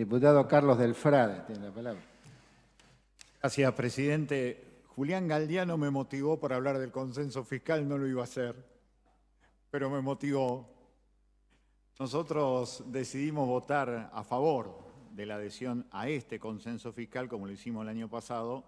Diputado Carlos del Frade tiene la palabra. Gracias, presidente. Julián Galdiano me motivó para hablar del consenso fiscal, no lo iba a hacer, pero me motivó. Nosotros decidimos votar a favor de la adhesión a este consenso fiscal, como lo hicimos el año pasado,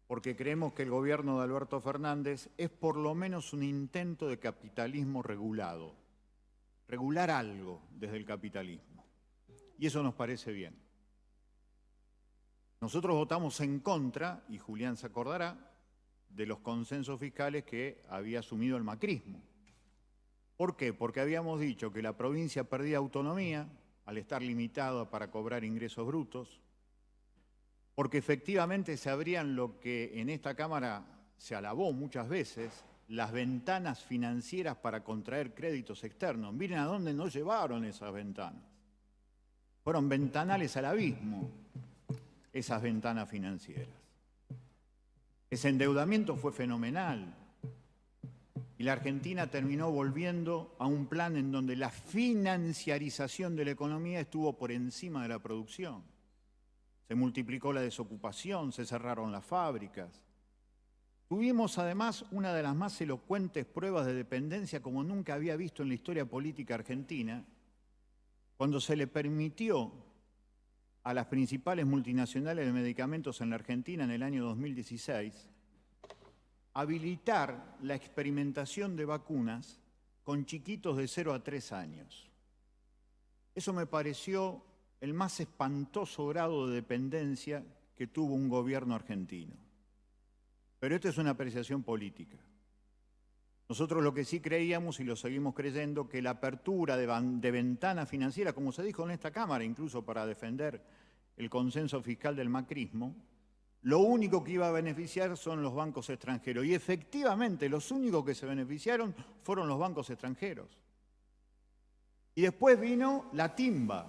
porque creemos que el gobierno de Alberto Fernández es por lo menos un intento de capitalismo regulado, regular algo desde el capitalismo, y eso nos parece bien. Nosotros votamos en contra, y Julián se acordará, de los consensos fiscales que había asumido el macrismo. ¿Por qué? Porque habíamos dicho que la provincia perdía autonomía al estar limitada para cobrar ingresos brutos, porque efectivamente se abrían lo que en esta Cámara se alabó muchas veces, las ventanas financieras para contraer créditos externos. Miren a dónde nos llevaron esas ventanas. Fueron ventanales al abismo, esas ventanas financieras. Ese endeudamiento fue fenomenal. Y la Argentina terminó volviendo a un plan en donde la financiarización de la economía estuvo por encima de la producción. Se multiplicó la desocupación, se cerraron las fábricas. Tuvimos además una de las más elocuentes pruebas de dependencia como nunca había visto en la historia política argentina, cuando se le permitió a las principales multinacionales de medicamentos en la Argentina en el año 2016 habilitar la experimentación de vacunas con chiquitos de 0 a 3 años. Eso me pareció el más espantoso grado de dependencia que tuvo un gobierno argentino. Pero esto es una apreciación política. Nosotros lo que sí creíamos y lo seguimos creyendo, que la apertura de ventana financiera, como se dijo en esta Cámara, incluso para defender el consenso fiscal del macrismo, lo único que iba a beneficiar son los bancos extranjeros. Y efectivamente, los únicos que se beneficiaron fueron los bancos extranjeros. Y después vino la timba,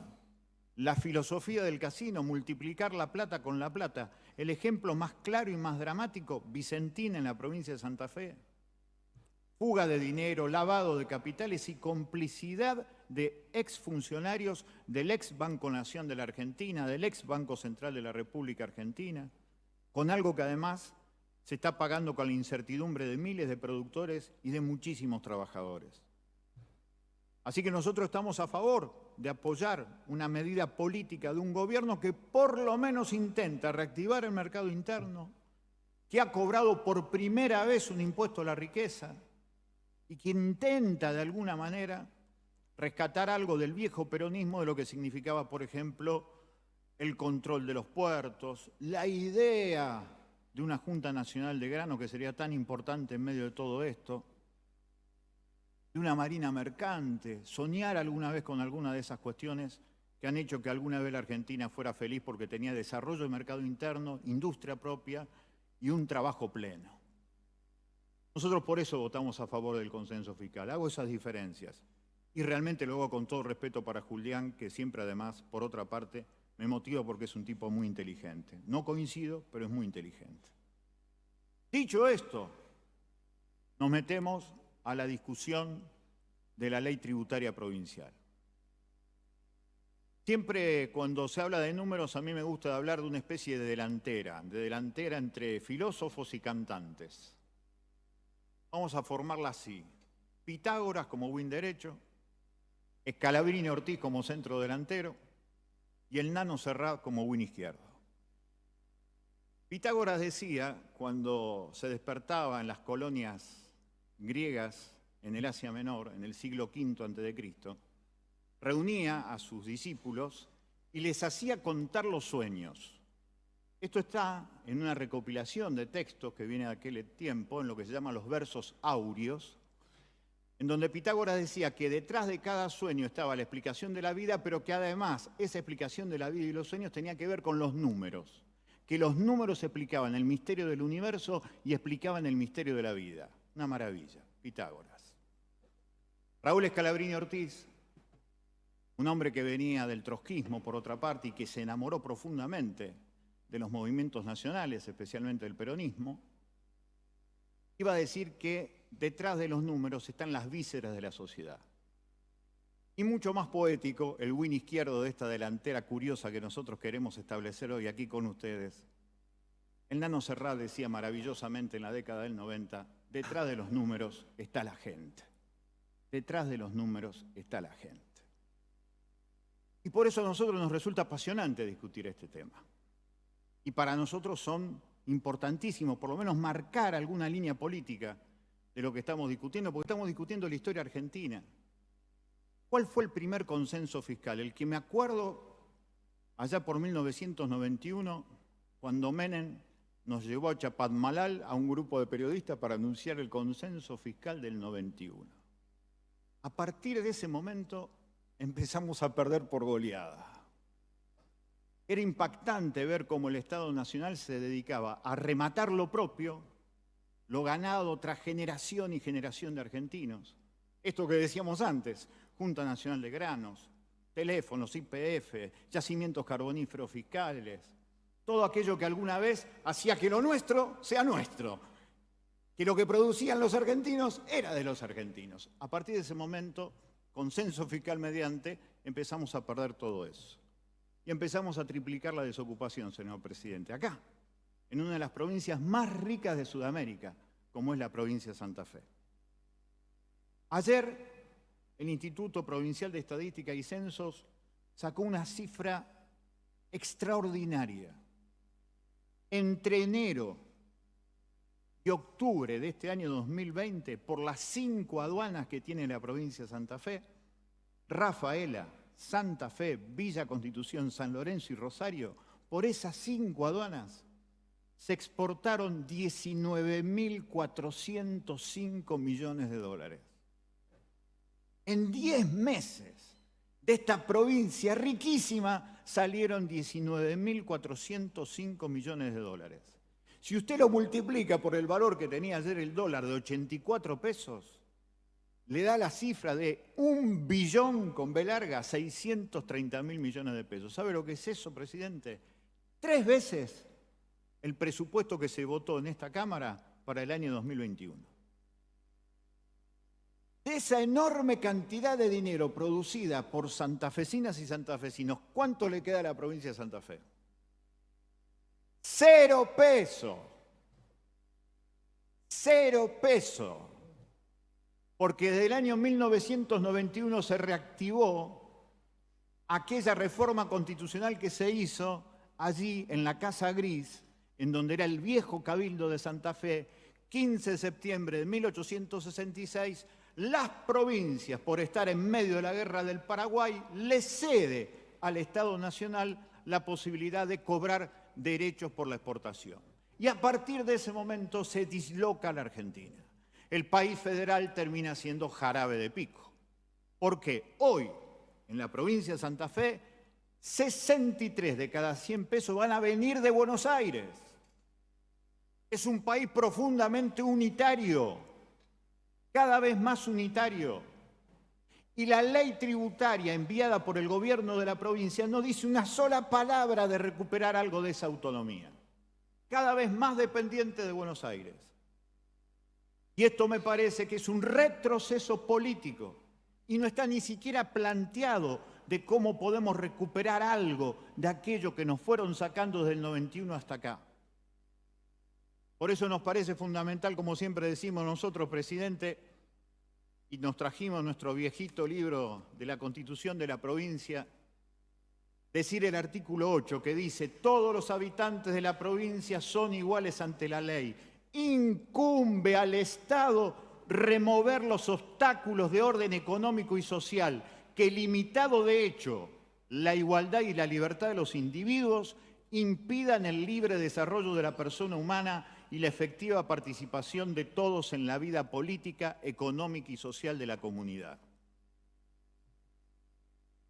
la filosofía del casino, multiplicar la plata con la plata. El ejemplo más claro y más dramático, Vicentín en la provincia de Santa Fe. Fuga de dinero, lavado de capitales y complicidad de exfuncionarios del ex Banco Nación de la Argentina, del ex Banco Central de la República Argentina, con algo que además se está pagando con la incertidumbre de miles de productores y de muchísimos trabajadores. Así que nosotros estamos a favor de apoyar una medida política de un gobierno que por lo menos intenta reactivar el mercado interno, que ha cobrado por primera vez un impuesto a la riqueza y que intenta de alguna manera rescatar algo del viejo peronismo de lo que significaba, por ejemplo, el control de los puertos, la idea de una Junta Nacional de Grano que sería tan importante en medio de todo esto, de una marina mercante, soñar alguna vez con alguna de esas cuestiones que han hecho que alguna vez la Argentina fuera feliz porque tenía desarrollo de mercado interno, industria propia y un trabajo pleno. Nosotros por eso votamos a favor del consenso fiscal. Hago esas diferencias y realmente lo hago con todo respeto para Julián, que siempre además, por otra parte, me motiva porque es un tipo muy inteligente. No coincido, pero es muy inteligente. Dicho esto, nos metemos a la discusión de la ley tributaria provincial. Siempre cuando se habla de números, a mí me gusta hablar de una especie de delantera entre filósofos y cantantes. Vamos a formarla así. Pitágoras como win derecho, Scalabrini Ortiz como centro delantero y el Nano Serrat como win izquierdo. Pitágoras decía, cuando se despertaba en las colonias griegas en el Asia Menor, en el siglo V a.C., reunía a sus discípulos y les hacía contar los sueños. Esto está en una recopilación de textos que viene de aquel tiempo, en lo que se llama los versos áureos, en donde Pitágoras decía que detrás de cada sueño estaba la explicación de la vida, pero que además esa explicación de la vida y los sueños tenía que ver con los números, que los números explicaban el misterio del universo y explicaban el misterio de la vida. Una maravilla, Pitágoras. Raúl Scalabrini Ortiz, un hombre que venía del trotskismo, por otra parte, y que se enamoró profundamente de los movimientos nacionales, especialmente del peronismo, iba a decir que detrás de los números están las vísceras de la sociedad. Y mucho más poético, el win izquierdo de esta delantera curiosa que nosotros queremos establecer hoy aquí con ustedes. El Nano Serrat decía maravillosamente en la década del 90, detrás de los números está la gente. Detrás de los números está la gente. Y por eso a nosotros nos resulta apasionante discutir este tema. Y para nosotros son importantísimos, por lo menos marcar alguna línea política de lo que estamos discutiendo, porque estamos discutiendo la historia argentina. ¿Cuál fue el primer consenso fiscal? El que me acuerdo allá por 1991, cuando Menem nos llevó a Chapadmalal a un grupo de periodistas para anunciar el consenso fiscal del 91. A partir de ese momento empezamos a perder por goleada. Era impactante ver cómo el Estado Nacional se dedicaba a rematar lo propio, lo ganado tras generación y generación de argentinos. Esto que decíamos antes, Junta Nacional de Granos, teléfonos, YPF, yacimientos carboníferos fiscales, todo aquello que alguna vez hacía que lo nuestro sea nuestro, que lo que producían los argentinos era de los argentinos. A partir de ese momento, consenso fiscal mediante, empezamos a perder todo eso. Y empezamos a triplicar la desocupación, señor presidente, acá, en una de las provincias más ricas de Sudamérica, como es la provincia de Santa Fe. Ayer, el Instituto Provincial de Estadística y Censos sacó una cifra extraordinaria. Entre enero y octubre de este año 2020, por las 5 aduanas que tiene la provincia de Santa Fe, Rafaela, Santa Fe, Villa Constitución, San Lorenzo y Rosario, por esas 5 aduanas se exportaron 19.405 millones de dólares. En 10 meses de esta provincia riquísima salieron 19.405 millones de dólares. Si usted lo multiplica por el valor que tenía ayer el dólar de 84 pesos, le da la cifra de 1 billón con B larga, 630.000 millones de pesos. ¿Sabe lo que es eso, presidente? 3 veces el presupuesto que se votó en esta Cámara para el año 2021. De esa enorme cantidad de dinero producida por santafesinas y santafesinos, ¿cuánto le queda a la provincia de Santa Fe? 0 pesos. 0 pesos. Porque desde el año 1991 se reactivó aquella reforma constitucional que se hizo allí en la Casa Gris, en donde era el viejo Cabildo de Santa Fe, 15 de septiembre de 1866, las provincias, por estar en medio de la guerra del Paraguay, le cede al Estado Nacional la posibilidad de cobrar derechos por la exportación. Y a partir de ese momento se disloca la Argentina. El país federal termina siendo jarabe de pico. Porque hoy, en la provincia de Santa Fe, 63 de cada 100 pesos van a venir de Buenos Aires. Es un país profundamente unitario, cada vez más unitario. Y la ley tributaria enviada por el gobierno de la provincia no dice una sola palabra de recuperar algo de esa autonomía. Cada vez más dependiente de Buenos Aires. Y esto me parece que es un retroceso político y no está ni siquiera planteado de cómo podemos recuperar algo de aquello que nos fueron sacando desde el 91 hasta acá. Por eso nos parece fundamental, como siempre decimos nosotros, presidente, y nos trajimos nuestro viejito libro de la Constitución de la provincia, decir el artículo 8 que dice: todos los habitantes de la provincia son iguales ante la ley. Incumbe al Estado remover los obstáculos de orden económico y social que, limitado de hecho la igualdad y la libertad de los individuos, impidan el libre desarrollo de la persona humana y la efectiva participación de todos en la vida política, económica y social de la comunidad.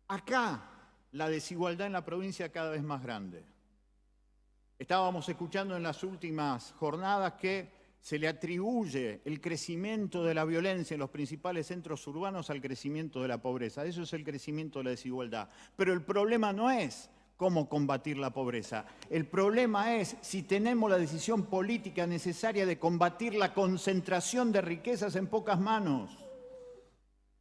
Acá la desigualdad en la provincia cada vez más grande. Estábamos escuchando en las últimas jornadas que se le atribuye el crecimiento de la violencia en los principales centros urbanos al crecimiento de la pobreza. Eso es el crecimiento de la desigualdad. Pero el problema no es cómo combatir la pobreza. El problema es si tenemos la decisión política necesaria de combatir la concentración de riquezas en pocas manos.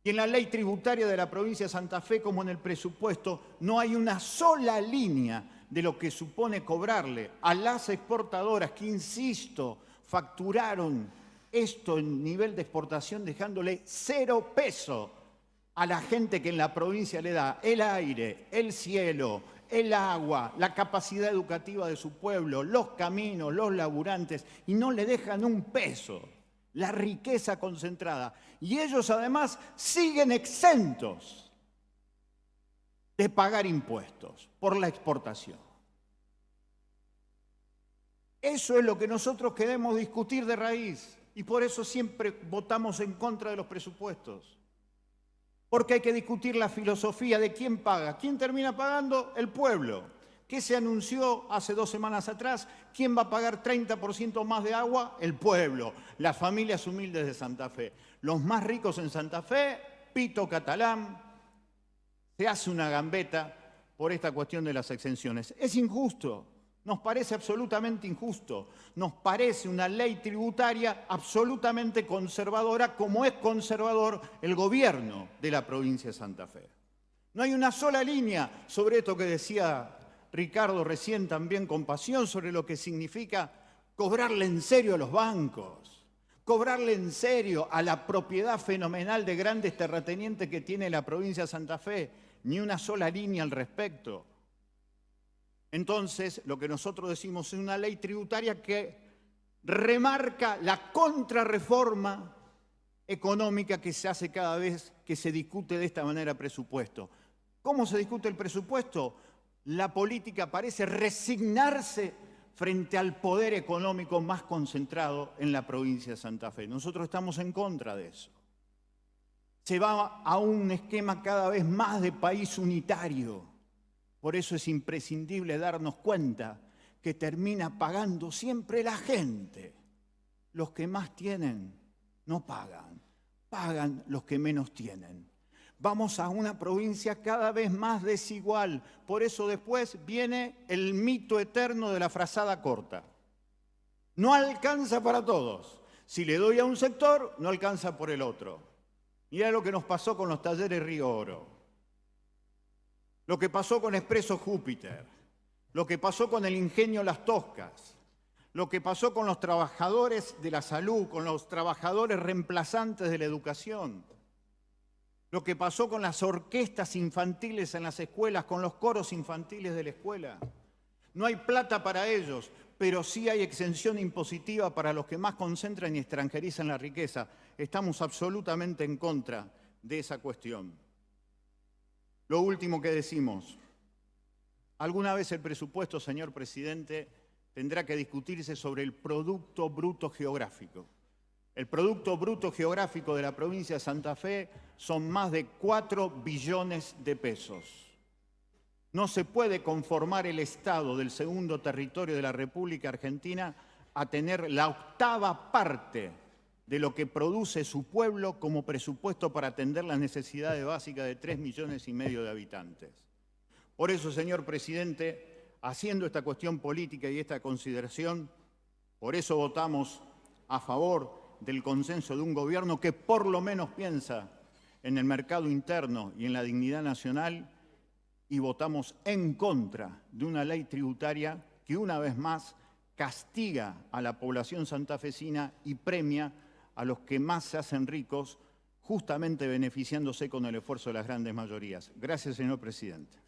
Y en la ley tributaria de la provincia de Santa Fe, como en el presupuesto, no hay una sola línea de lo que supone cobrarle a las exportadoras que, insisto, facturaron esto en nivel de exportación dejándole 0 pesos a la gente que en la provincia le da el aire, el cielo, el agua, la capacidad educativa de su pueblo, los caminos, los laburantes, y no le dejan un peso. La riqueza concentrada. Y ellos además siguen exentos de pagar impuestos por la exportación. Eso es lo que nosotros queremos discutir de raíz y por eso siempre votamos en contra de los presupuestos. Porque hay que discutir la filosofía de quién paga. ¿Quién termina pagando? El pueblo. ¿Qué se anunció hace 2 semanas atrás? ¿Quién va a pagar 30% más de agua? El pueblo, las familias humildes de Santa Fe. Los más ricos en Santa Fe, pito catalán, se hace una gambeta por esta cuestión de las exenciones. Es injusto, nos parece absolutamente injusto. Nos parece una ley tributaria absolutamente conservadora, como es conservador el gobierno de la provincia de Santa Fe. No hay una sola línea sobre esto que decía Ricardo recién también con pasión sobre lo que significa cobrarle en serio a los bancos, cobrarle en serio a la propiedad fenomenal de grandes terratenientes que tiene la provincia de Santa Fe, ni una sola línea al respecto. Entonces, lo que nosotros decimos es una ley tributaria que remarca la contrarreforma económica que se hace cada vez que se discute de esta manera presupuesto. ¿Cómo se discute el presupuesto? La política parece resignarse frente al poder económico más concentrado en la provincia de Santa Fe. Nosotros estamos en contra de eso. Se va a un esquema cada vez más de país unitario. Por eso es imprescindible darnos cuenta que termina pagando siempre la gente. Los que más tienen no pagan, pagan los que menos tienen. Vamos a una provincia cada vez más desigual. Por eso después viene el mito eterno de la frazada corta. No alcanza para todos. Si le doy a un sector, no alcanza por el otro. Mirá lo que nos pasó con los talleres Río Oro. Lo que pasó con Expreso Júpiter. Lo que pasó con el ingenio Las Toscas. Lo que pasó con los trabajadores de la salud, con los trabajadores reemplazantes de la educación. Lo que pasó con las orquestas infantiles en las escuelas, con los coros infantiles de la escuela. No hay plata para ellos, pero sí hay exención impositiva para los que más concentran y extranjerizan la riqueza. Estamos absolutamente en contra de esa cuestión. Lo último que decimos, alguna vez el presupuesto, señor presidente, tendrá que discutirse sobre el Producto Bruto Geográfico. El Producto Bruto Geográfico de la provincia de Santa Fe son más de 4 billones de pesos. No se puede conformar el Estado del segundo territorio de la República Argentina a tener la 8ª parte de lo que produce su pueblo como presupuesto para atender las necesidades básicas de 3,5 millones de habitantes. Por eso, señor presidente, haciendo esta cuestión política y esta consideración, por eso votamos a favor del consenso de un gobierno que por lo menos piensa en el mercado interno y en la dignidad nacional, y votamos en contra de una ley tributaria que una vez más castiga a la población santafesina y premia a los que más se hacen ricos, justamente beneficiándose con el esfuerzo de las grandes mayorías. Gracias, señor presidente.